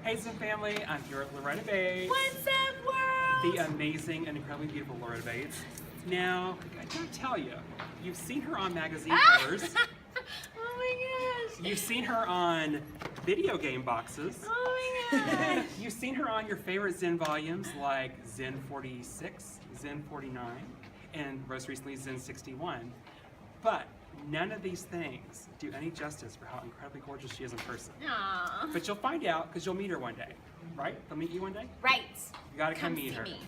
Hey Zumba family, I'm here at Loretta Bates. What's up, world? The amazing and incredibly beautiful Loretta Bates. Now, I gotta tell you, you've seen her on magazine covers. Oh my gosh. You've seen her on video game boxes. Oh my gosh. You've seen her on your favorite Zen volumes like Zen 46, Zen 49, and most recently Zen 61. But none of these things do any justice for how incredibly gorgeous she is in person. Aww. But you'll find out because you'll meet her one day, right? They'll meet you one day? Right. You gotta come meet see her. me.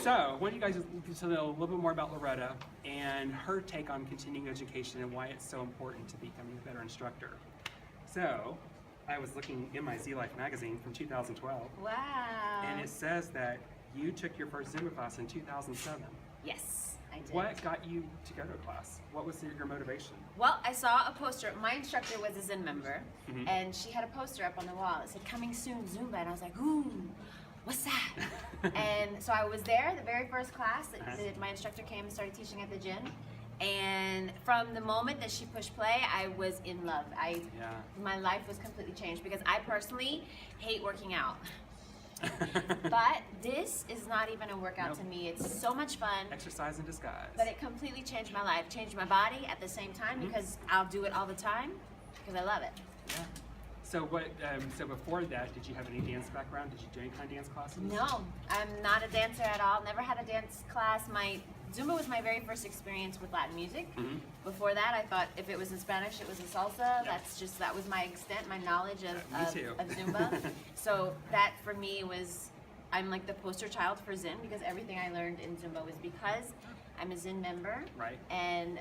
So, I want you guys to know a little bit more about Loretta and her take on continuing education and why it's so important to becoming a better instructor. So, I was looking in my Z Life magazine from 2012, Wow. and it says that you took your first Zumba class in 2007. Yes, I did. What got you to go to a class? What was your motivation? Well, I saw a poster. My instructor was a Zen member, Mhm. and she had a poster up on the wall. It said, "Coming soon, Zumba," and I was like, "Ooh, what's that?" And so I was there, the very first class that my instructor came and started teaching at the gym. And from the moment that she pushed play, I was in love. My life was completely changed because I personally hate working out. But this is not even a workout Nope. to me. It's so much fun. Exercise in disguise. But it completely changed my life, changed my body at the same time because I'll do it all the time because I love it. Yeah. So what? So before that, did you have any dance background? Did you do any kind of dance classes? No, I'm not a dancer at all. Never had a dance class. My Zumba was my very first experience with Latin music. Mhm. Before that, I thought if it was in Spanish, it was a salsa. That was my extent, my knowledge of Zumba. So that for me was, I'm like the poster child for Zen because everything I learned in Zumba was because I'm a Zen member. Right. And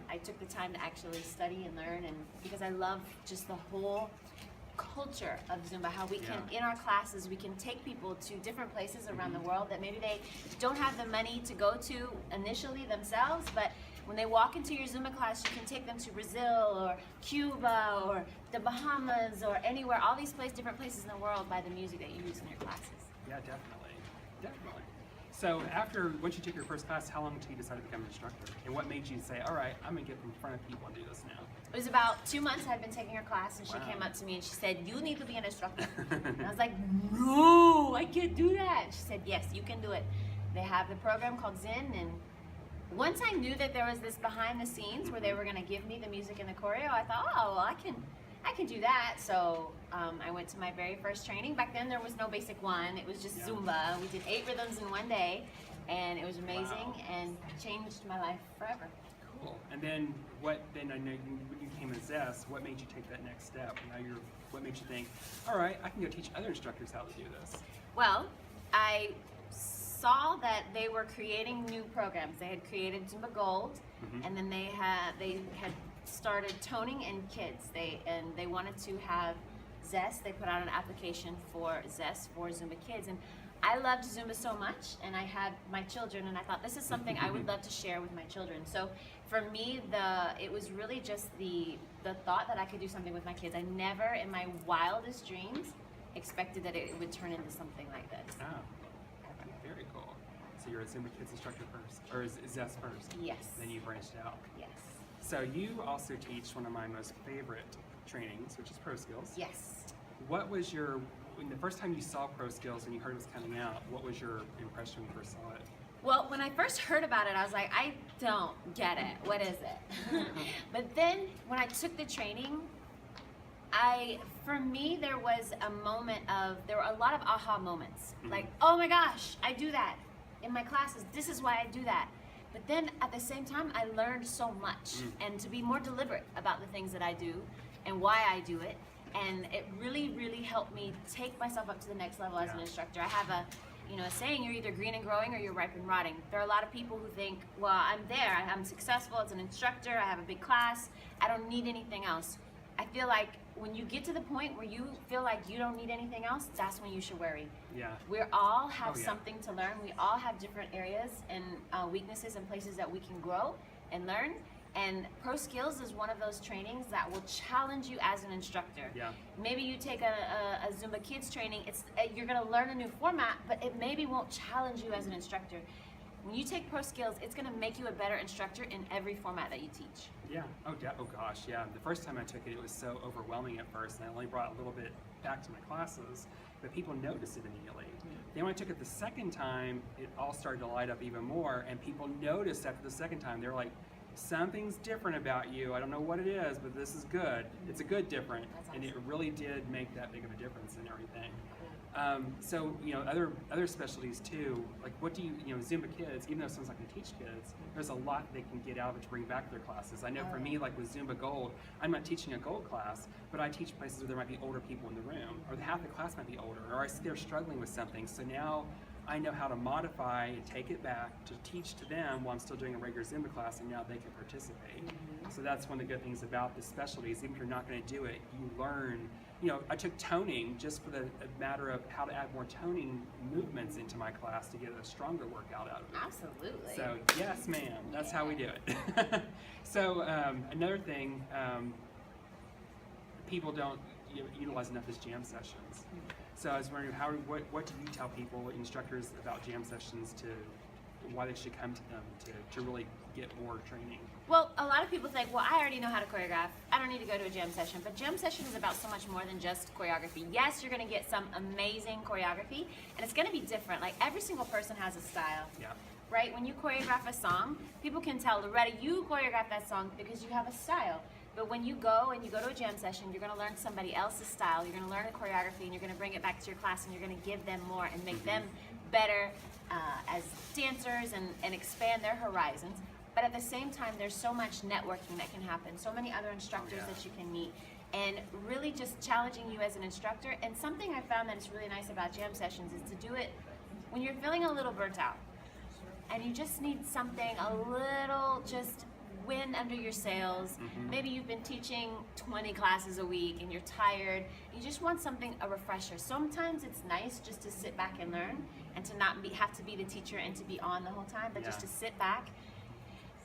I took the time to actually study and learn, and because I love just the whole culture of Zumba, how we can, in our classes, we can take people to different places around the world that maybe they don't have the money to go to initially themselves, but when they walk into your Zumba class, you can take them to Brazil or Cuba or the Bahamas or anywhere, all these different places in the world by the music that you use in your classes. Yeah, definitely. Definitely. So once you took your first class, how long until you decided to become an instructor? And what made you say, all right, I'm going to get in front of people and do this now? It was about 2 months I had been taking her class, and she came up to me and she said, "You need to be an instructor." And I was like, "No, I can't do that." She said, "Yes, you can do it. They have the program called Zen," and once I knew that there was this behind the scenes where they were going to give me the music and the choreo, I thought, oh, well, I can do that. So I went to my very first training. Back then there was no basic one. It was just Zumba. We did 8 rhythms in one day, and it was amazing and changed my life forever. Cool. And then I know when you came as Zest, what made you take that next step? What made you think, all right, I can go teach other instructors how to do this? Well, I saw that they were creating new programs. They had created Zumba Gold, and then they had started toning in kids. They wanted to have Zest. They put out an application for Zest for Zumba kids, and I loved Zumba so much, and I had my children, and I thought this is something I would love to share with my children. So for me, it was really just the thought that I could do something with my kids. I never, in my wildest dreams, expected that it would turn into something like this. Oh, very cool. So you're a Zumba Kids instructor first, or Zest first? Yes. Then you branched out. Yes. So you also teach one of my most favorite trainings, which is Pro Skills. Yes. What was when the first time you saw Pro Skills and you heard it was coming out, what was your impression when you first saw it? Well, when I first heard about it, I was like, I don't get it. What is it? But then when I took the training, for me, there was there were a lot of aha moments. Like, oh my gosh, I do that in my classes. This is why I do that. But then at the same time, I learned so much and to be more deliberate about the things that I do and why I do it. And it really, really helped me take myself up to the next level as an instructor. I have a saying, you're either green and growing or you're ripe and rotting. There are a lot of people who think, well, I'm there, I'm successful as an instructor, I have a big class, I don't need anything else. I feel like when you get to the point where you feel like you don't need anything else, that's when you should worry. Yeah. We all have something to learn. We all have different areas and weaknesses and places that we can grow and learn. And Pro Skills is one of those trainings that will challenge you as an instructor. Yeah. Maybe you take a Zumba Kids training, you're gonna learn a new format, but it maybe won't challenge you as an instructor. when you take pro skills, it's going to make you a better instructor in every format that you teach. Yeah. Oh gosh. Yeah. The first time I took it, it was so overwhelming at first, and I only brought a little bit back to my classes, but people noticed it immediately. Then when I took it the second time, it all started to light up even more, and people noticed after the second time. They're like, something's different about you. I don't know what it is, but this is good. It's a good different, and it really did make that big of a difference in everything. So, you know, other specialties too, like what do you know, Zumba kids, even though it sounds like they teach kids, there's a lot they can get out of it to bring back to their classes. I know for me, like with Zumba Gold, I'm not teaching a Gold class, but I teach places where there might be older people in the room, or half the class might be older, or I see they're struggling with something. So now I know how to modify and take it back to teach to them while I'm still doing a regular Zumba class, and now they can participate. So that's one of the good things about the specialties. Even if you're not going to do it, you learn. You know, I took toning just for the matter of how to add more toning movements into my class to get a stronger workout out of it. Absolutely. So yes, ma'am, that's how we do it. So another thing, people don't utilize enough is jam sessions. So I was wondering, what do you tell people, instructors, about jam sessions, to why they should come to them to really get more training? Well, a lot of people think, well, I already know how to choreograph. I don't need to go to a jam session. But jam session is about so much more than just choreography. Yes, you're going to get some amazing choreography, and it's going to be different. Like, every single person has a style. Yeah. Right? When you choreograph a song, people can tell, Loretta, you choreographed that song because you have a style. But when you go to a jam session, you're going to learn somebody else's style. You're going to learn a choreography, and you're going to bring it back to your class, and you're going to give them more and make them better as dancers and expand their horizons. But at the same time, there's so much networking that can happen, so many other instructors that you can meet, and really just challenging you as an instructor. And something I found that is really nice about jam sessions is to do it when you're feeling a little burnt out, and you just need something a little just wind under your sails. Maybe you've been teaching 20 classes a week and you're tired. You just want something, a refresher. Sometimes it's nice just to sit back and learn, and to not have to be the teacher and to be on the whole time, but just to sit back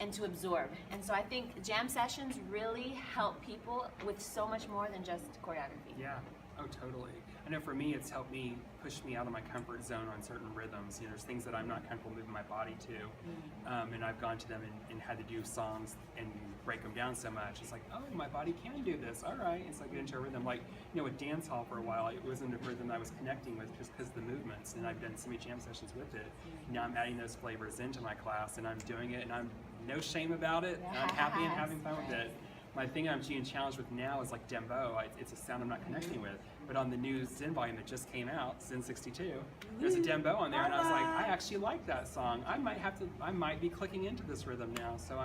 and to absorb. And so I think jam sessions really help people with so much more than just choreography. Yeah. Oh, totally. I know for me, it's helped me push me out of my comfort zone on certain rhythms. You know, there's things that I'm not comfortable moving my body to, and I've gone to them and had to do songs and break them down so much. It's like, oh, my body can do this. All right. It's like get into a rhythm. Like, you know, with dance hall for a while, it wasn't a rhythm I was connecting with just because of the movements, and I've done so many jam sessions with it. Now I'm adding those flavors into my class, and I'm doing it, and I'm no shame about it. And I'm happy and having fun with it. My thing I'm being challenged with now is like dembo. It's a sound I'm not connecting with. But on the new Zen volume that just came out, Zen 62, there's a dembo on there, and I was like, I actually like that song. I might be clicking into this rhythm now. So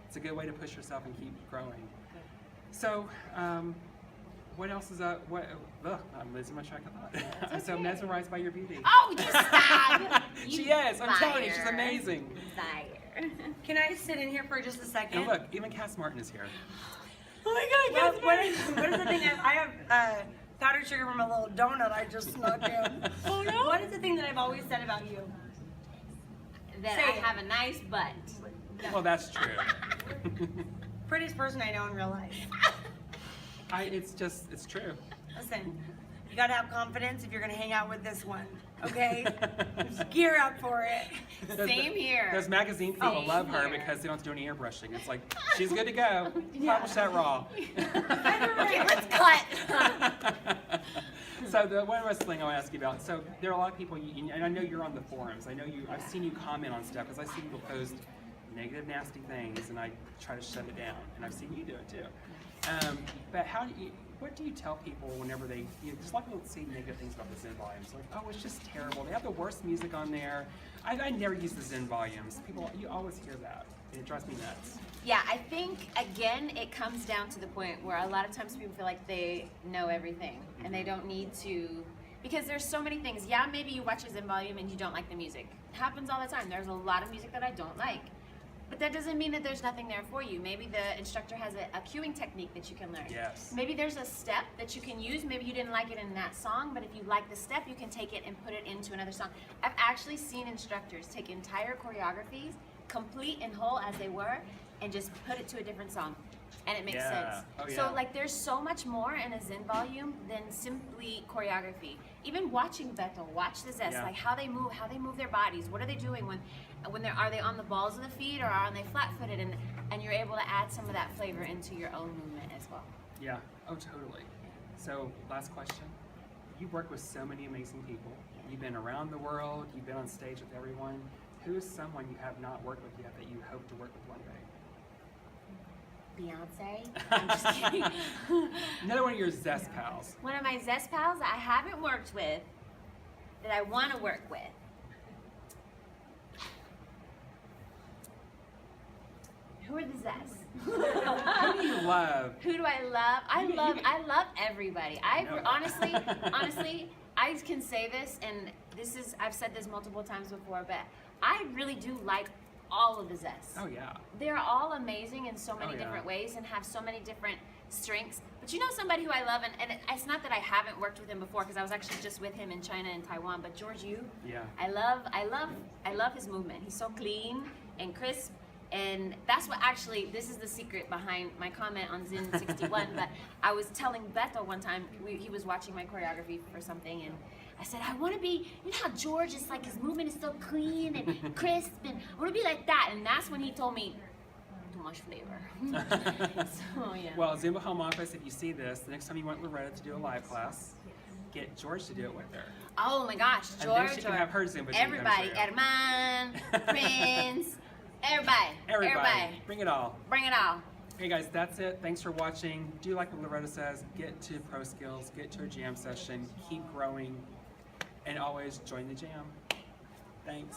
it's a good way to push yourself and keep growing. So, what else is that? I'm losing my track of thought. I'm so mesmerized by your beauty. Oh, you stop! She is. I'm telling you, she's amazing. Can I sit in here for just a second? And look, even Cass Martin is here. Oh my God! What is the thing? I have powdered sugar from a little donut I just snuck in. Oh no! What is the thing that I've always said about you? That Say I it. have a nice butt. Well, that's true. Prettiest person I know in real life. It's true. Listen, you gotta have confidence if you're gonna hang out with this one. Okay? Just gear up for it. Same here. Those magazine people Same love her here. because they don't have to do any airbrushing. It's like, she's good to go. Publish that raw. Okay, let's cut. So the one last thing I want to ask you about. So there are a lot of people, and I know you're on the forums. I've seen you comment on stuff because I see people post negative, nasty things, and I try to shut it down. And I've seen you do it too. But what do you tell people whenever they, just like people say negative things about the Zen volumes, like, oh, it's just terrible. They have the worst music on there. I never use the Zen volumes. You always hear that. And it drives me nuts. Yeah, I think, again, it comes down to the point where a lot of times people feel like they know everything and they don't need to, because there's so many things. Yeah, maybe you watch a Zen volume and you don't like the music. It happens all the time. There's a lot of music that I don't like. But that doesn't mean that there's nothing there for you. Maybe the instructor has a cueing technique that you can learn. Yes. Maybe there's a step that you can use. Maybe you didn't like it in that song, but if you like the step, you can take it and put it into another song. I've actually seen instructors take entire choreographies, complete and whole as they were, and just put it to a different song, and it makes Yeah. sense. Oh, yeah. So like there's so much more in a Zen volume than simply choreography. Even watching Beto, watch the Zest, Yeah. like how they move their bodies. What are they doing when are they on the balls of the feet, or are they flat-footed, and you're able to add some of that flavor into your own movement as well. Yeah. Oh, totally. So, last question. You work with so many amazing people. You've been around the world. You've been on stage with everyone. Who is someone you have not worked with yet that you hope to work with one day? Beyonce. I'm just kidding. Another one of your Zest pals. One of my Zest pals that I haven't worked with, that I want to work with. Who are the Zests? Who do you love? Who do I love? I love everybody. No. Honestly, I can say this, and I've said this multiple times before, but I really do like all of the Zests. Oh, yeah. They're all amazing in so many Oh, yeah. different ways and have so many different strengths. But you know somebody who I love, and it's not that I haven't worked with him before, because I was actually just with him in China and Taiwan, but George Yu, Yeah. I love his movement. He's so clean and crisp. And that's what actually, this is the secret behind my comment on Zen 61. But I was telling Beto one time, he was watching my choreography for something, and I said, I want to be, you know how George is like, his movement is so clean and crisp, and I want to be like that. And that's when he told me, too much flavor. So, yeah. Well, Zumba Home Office, if you see this, the next time you want Loretta to do a live class, get George to do it with her. Oh my gosh, And then George, she can have her Zumba team everybody, come show Herman, Prince, everybody. Bring it all. Bring it all. Hey guys, that's it. Thanks for watching. Do like what Loretta says. Get to Pro Skills. Get to a jam session. Keep growing. And always join the jam. Thanks.